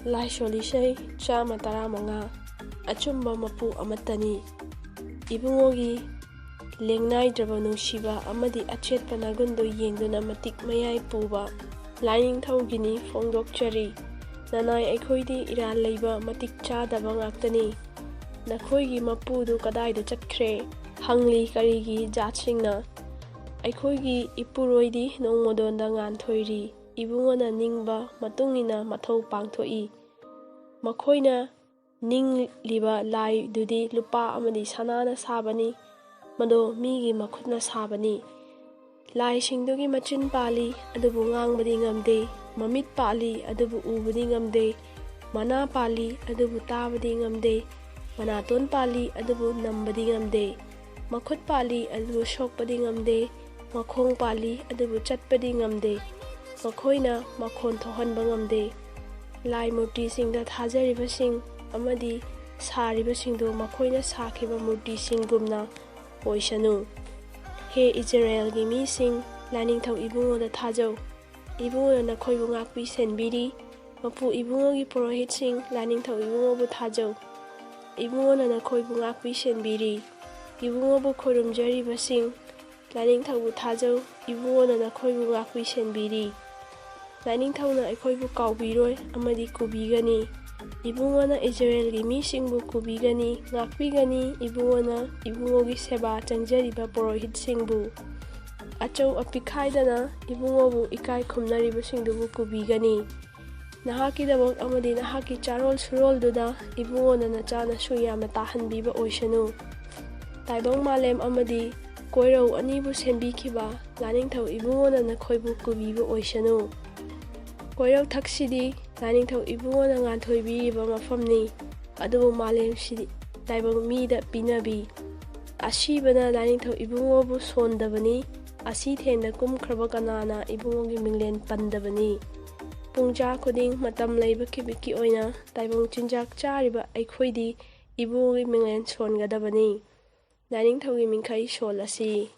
ꯂꯥꯏꯁꯣꯜ ꯏꯁꯩ 115 ꯑꯆꯨꯝꯕ ꯃꯄꯨ ꯑꯃꯠꯇꯅꯤ꯫ ꯏꯕꯨꯡꯉꯣꯒꯤ ꯂꯦꯡꯅꯥꯏꯗ꯭ꯔꯕ ꯅꯨꯡꯁꯤꯕ ꯑꯃꯗꯤ ꯑꯆꯦꯠꯄ ꯅꯒꯨꯟꯗꯨ ꯌꯦꯡꯗꯨꯅ ꯃꯇꯤꯛ ꯃꯌꯥꯏ ꯄꯨꯕ ꯂꯥꯏꯅꯤꯡꯊꯧꯒꯤꯅꯤ ꯐꯣꯡꯗꯣꯛꯆꯔꯤ꯫ ꯅꯅꯥꯏ ꯑꯩꯈꯣꯏꯗꯤ ꯏꯔꯥꯜ ꯂꯩꯕ ꯃꯇꯤꯛ ꯆꯥꯗꯕ ꯉꯥꯛꯇꯅꯤ꯫ ꯅꯈꯣꯏꯒꯤ ꯃꯄꯨꯗꯨ ꯀꯗꯥꯏꯗ ꯆꯠꯈ꯭ꯔꯦ? ꯍꯪꯂꯤ ꯀꯔꯤꯒꯤ ꯖꯥꯠꯁꯤꯡꯅ꯫ ꯑꯩꯈꯣꯏꯒꯤ ꯏꯄꯨꯔꯣꯏꯗꯤ ꯅꯣꯡꯃꯗꯣꯟꯗ ꯉꯥꯟꯊꯣꯏꯔꯤ꯫ ꯏꯕꯨꯡꯉꯣꯅ ꯅꯤꯡꯕ ꯃꯇꯨꯡꯏꯟꯅ ꯃꯊꯧ ꯄꯥꯡꯊꯣꯛꯏ꯫ ꯃꯈꯣꯏꯅ ꯅꯤꯡꯂꯤꯕ ꯂꯥꯏꯗꯨꯗꯤ ꯂꯨꯄꯥ ꯑꯃꯗꯤ ꯁꯅꯥꯅ ꯁꯥꯕꯅꯤ, ꯃꯗꯣ ꯃꯤꯒꯤ ꯃꯈꯨꯠꯅ ꯁꯥꯕꯅꯤ꯫ ꯂꯥꯏꯁꯤꯡꯗꯨꯒꯤ ꯃꯆꯤꯟ ꯄꯥꯜꯂꯤ, ꯑꯗꯨꯕꯨ ꯉꯥꯡꯕꯗꯤ ꯉꯝꯗꯦ꯫ ꯃꯃꯤꯠ ꯄꯥꯜꯂꯤ, ꯑꯗꯨꯕꯨ ꯎꯕꯗꯤ ꯉꯝꯗꯦ꯫ ꯃꯅꯥ ꯄꯥꯜꯂꯤ, ꯑꯗꯨꯕꯨ ꯇꯥꯕꯗꯤ ꯉꯝꯗꯦ꯫ ꯃꯅꯥꯇꯣꯟ ꯄꯥꯜꯂꯤ, ꯑꯗꯨꯕꯨ ꯅꯝꯕꯗꯤ ꯉꯝꯗꯦ꯫ ꯃꯈꯨꯠ ꯄꯥꯜꯂꯤ, ꯑꯗꯨꯕꯨ ꯁꯣꯛꯄꯗꯤ ꯉꯝꯗꯦ꯫ ꯃꯈꯣꯡ ꯄꯥꯜꯂꯤ, ꯑꯗꯨꯕꯨ ꯆꯠꯄꯗꯤ ꯉꯝꯗꯦ꯫ ꯃꯈꯣꯏꯅ ꯃꯈꯣꯟ ꯊꯣꯛꯍꯟꯕ ꯉꯝꯗꯦ꯫ ꯂꯥꯏ ꯃꯨꯔꯇꯤꯁꯤꯡꯗ ꯊꯥꯖꯔꯤꯕꯁꯤꯡ ꯑꯃꯗꯤ ꯁꯥꯔꯤꯕꯁꯤꯡꯗꯨ ꯃꯈꯣꯏꯅ ꯁꯥꯈꯤꯕ ꯃꯨꯔꯇꯤꯁꯤꯡꯒꯨꯝꯅ ꯑꯣꯏꯁꯅꯨ꯫ ꯍꯦ ꯏꯖꯔꯦꯜꯒꯤ ꯃꯤꯁꯤꯡ, ꯂꯥꯏꯅꯤꯡꯊꯧ ꯏꯕꯨꯡꯉꯣꯗ ꯊꯥꯖꯧ꯫ ꯏꯕꯨꯡꯉꯣꯅ ꯅꯈꯣꯏꯕꯨ ꯉꯥꯛꯄꯤ ꯁꯦꯟꯕꯤꯔꯤ꯫ ꯃꯄꯨ ꯏꯕꯨꯡꯉꯣꯒꯤ ꯄꯨꯔꯣꯍꯤꯠꯁꯤꯡ, ꯂꯥꯏꯅꯤꯡꯊꯧ ꯏꯕꯨꯡꯉꯣꯕꯨ ꯊꯥꯖꯧ꯫ ꯏꯕꯨꯡꯉꯣꯅ ꯅꯈꯣꯏꯕꯨ ꯉꯥꯛꯄꯤ ꯁꯦꯟꯕꯤꯔꯤ꯫ ꯏꯕꯨꯡꯉꯣꯕꯨ ꯈꯨꯔꯨꯝꯖꯔꯤꯕꯁꯤꯡ, ꯂꯥꯏꯅꯤꯡꯊꯧꯕꯨ ꯊꯥꯖꯧ꯫ ꯏꯕꯨꯡꯉꯣꯅ ꯅꯈꯣꯏꯕꯨ ꯉꯥꯛꯄꯤ ꯁꯦꯟꯕꯤꯔꯤ꯫ ꯂꯥꯏꯅꯤꯡꯊꯧꯅ ꯑꯩꯈꯣꯏꯕꯨ ꯀꯥꯎꯕꯤꯔꯣꯏ ꯑꯃꯗꯤ ꯀꯨꯕꯤꯒꯅꯤ꯫ ꯏꯕꯨꯡꯉꯣꯅ ꯏꯖꯔꯦꯜꯒꯤ ꯃꯤꯁꯤꯡꯕꯨ ꯀꯨꯕꯤꯒꯅꯤ, ꯉꯥꯛꯄꯤꯒꯅꯤ꯫ ꯏꯕꯨꯡꯉꯣꯅ ꯏꯕꯨꯡꯉꯣꯒꯤ ꯁꯦꯕꯥ ꯆꯪꯖꯔꯤꯕ ꯄꯨꯔꯣꯍꯤꯠꯁꯤꯡꯕꯨ, ꯑꯆꯧ ꯑꯄꯤꯛ ꯈꯥꯏꯗꯅ ꯏꯕꯨꯡꯉꯣꯕꯨ ꯏꯀꯥꯏ ꯈꯨꯝꯅꯔꯤꯕꯁꯤꯡꯗꯨꯕꯨ ꯀꯨꯕꯤꯒꯅꯤ꯫ ꯅꯍꯥꯛꯀꯤꯗꯃꯛ ꯑꯃꯗꯤ ꯅꯍꯥꯛꯀꯤ ꯆꯥꯔꯣꯜ ꯁꯨꯔꯣꯜꯗꯨꯗ ꯏꯕꯨꯡꯉꯣꯅ ꯅꯆꯥ ꯅꯁꯨ ꯌꯥꯝꯅ ꯇꯥꯍꯟꯕꯤꯕ ꯑꯣꯏꯁꯅꯨ꯫ ꯇꯥꯏꯕꯪ ꯃꯥꯂꯦꯝ ꯑꯃꯗꯤ ꯀꯣꯏꯔꯧ ꯑꯅꯤꯕꯨ ꯁꯦꯝꯕꯤꯈꯤꯕ ꯂꯥꯏꯅꯤꯡꯊꯧ ꯏꯕꯨꯡꯉꯣꯅ ꯅꯈꯣꯏꯕꯨ ꯀꯨꯕꯤꯕ ꯑꯣꯏꯁꯅꯨ꯫ ꯀꯣꯏꯔꯧꯊꯛꯁꯤꯗꯤ ꯂꯥꯏꯅꯤꯡꯊꯧ ꯏꯕꯨꯡꯉꯣꯅ ꯉꯥꯟꯊꯣꯏꯕꯤꯔꯤꯕ ꯃꯐꯝꯅꯤ, ꯑꯗꯨꯕꯨ ꯃꯥꯂꯦꯝꯁꯤꯗꯤ ꯇꯥꯏꯕꯪ ꯃꯤꯗ ꯄꯤꯅꯕꯤ꯫ ꯑꯁꯤꯕꯅ ꯂꯥꯏꯅꯤꯡꯊꯧ ꯏꯕꯨꯡꯉꯣꯕꯨ ꯁꯣꯟꯗꯕꯅꯤ꯫ ꯑꯁꯤꯊꯦꯟꯗ ꯀꯨꯝꯈ꯭ꯔꯕ ꯀꯅꯥꯅ ꯏꯕꯨꯡꯉꯣꯒꯤ ꯃꯤꯡꯂꯦꯟ ꯄꯟꯗꯕꯅꯤ꯫ ꯄꯨꯡꯖꯥ ꯈꯨꯗꯤꯡ ꯃꯇꯝ ꯂꯩꯕ ꯈꯤꯕꯤꯛꯀꯤ ꯑꯣꯏꯅ ꯇꯥꯏꯕꯪ ꯆꯤꯟꯖꯥꯛ ꯆꯥꯔꯤꯕ ꯑꯩꯈꯣꯏꯗꯤ ꯏꯕꯨꯡꯉꯣꯒꯤ ꯃꯤꯡꯂꯦꯟ ꯁꯣꯟꯒꯗꯕꯅꯤ꯫ ꯂꯥꯏꯅꯤꯡꯊꯧꯒꯤ ꯃꯤꯡꯈꯩ ꯁꯣꯜꯂꯁꯤ꯫